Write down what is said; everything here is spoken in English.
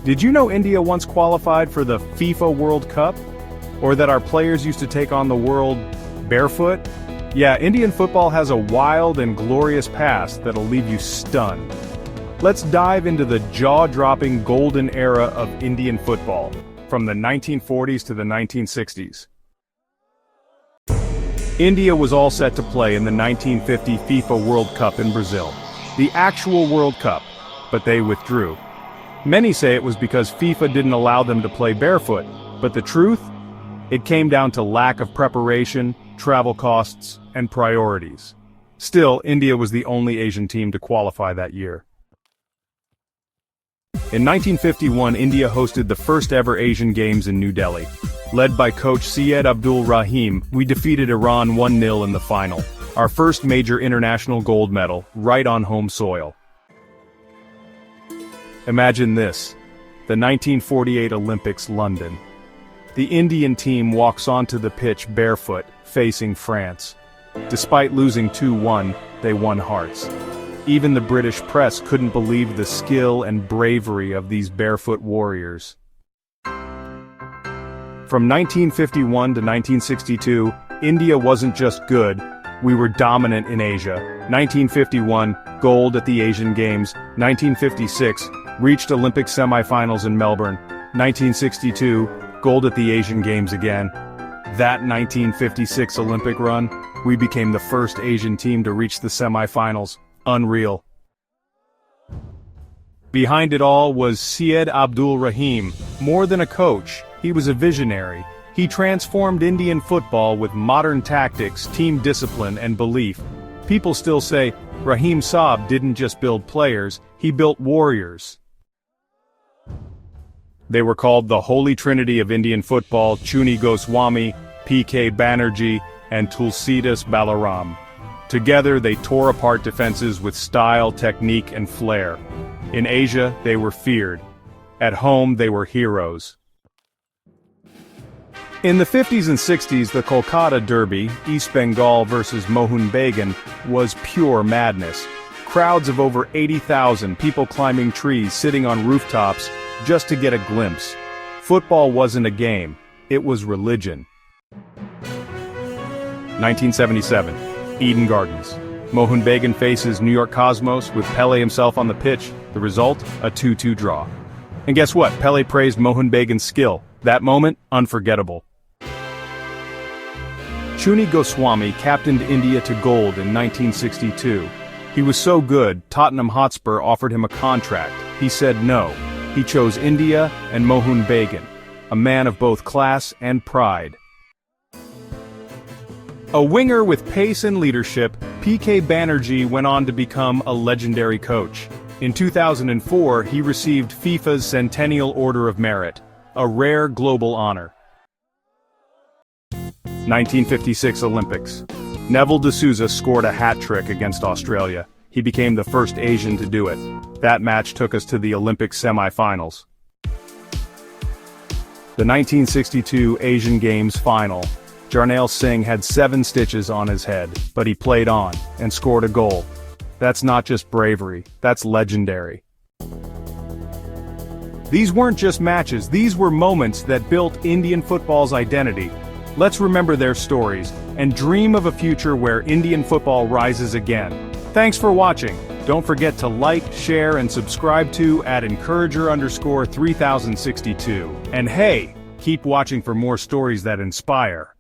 Did you know India once qualified for the FIFA World Cup? Or that our players used to take on the world barefoot? Yeah, Indian football has a wild and glorious past that'll leave you stunned. Let's dive into the jaw-dropping golden era of Indian football, from the 1940s to the 1960s. India was all set to play in the 1950 FIFA World Cup in Brazil, the actual World Cup, but they withdrew. Many say it was because FIFA didn't allow them to play barefoot, but the truth? It came down to lack of preparation, travel costs, and priorities. Still, India was the only Asian team to qualify that year. In 1951, India hosted the first ever Asian Games in New Delhi. Led by coach Syed Abdul Rahim, we defeated Iran 1-0 in the final, our first major international gold medal, right on home soil. Imagine this, the 1948 Olympics, London. The Indian team walks onto the pitch barefoot, facing France. Despite losing 2-1, they won hearts. Even the British press couldn't believe the skill and bravery of these barefoot warriors. From 1951 to 1962, India wasn't just good, we were dominant in Asia. 1951, gold at the Asian Games. 1956, reached Olympic semifinals in Melbourne. 1962, gold at the Asian Games again. That 1956 Olympic run, we became the first Asian team to reach the semifinals. Unreal. Behind it all was Syed Abdul Rahim. More than a coach, he was a visionary. He transformed Indian football with modern tactics, team discipline, and belief. People still say, Rahim Saab didn't just build players, he built warriors. They were called the Holy Trinity of Indian football: Chuni Goswami, P.K. Banerjee, and Tulsidas Balaram. Together they tore apart defenses with style, technique, and flair. In Asia, they were feared. At home, they were heroes. In the 50s and 60s, the Kolkata Derby, East Bengal versus Mohun Bagan, was pure madness. Crowds of over 80,000, people climbing trees, sitting on rooftops, just to get a glimpse. Football wasn't a game, it was religion. 1977, Eden Gardens. Mohun Bagan faces New York Cosmos with Pele himself on the pitch. The result, a 2-2 draw. And guess what? Pele praised Mohun Bagan's skill. That moment, unforgettable. Chuni Goswami captained India to gold in 1962. He was so good, Tottenham Hotspur offered him a contract. He said no. He chose India and Mohun Bagan, a man of both class and pride. A winger with pace and leadership, P.K. Banerjee went on to become a legendary coach. In 2004, he received FIFA's Centennial Order of Merit, a rare global honor. 1956 Olympics. Neville de Souza scored a hat-trick against Australia. He became the first Asian to do it. That match took us to the Olympic semi-finals. The 1962 Asian Games final. Jarnail Singh had 7 stitches on his head, but he played on, and scored a goal. That's not just bravery, that's legendary. These weren't just matches, these were moments that built Indian football's identity. Let's remember their stories, and dream of a future where Indian football rises again. Thanks for watching. Don't forget to like, share, and subscribe to @Encourager_3062. And hey, keep watching for more stories that inspire.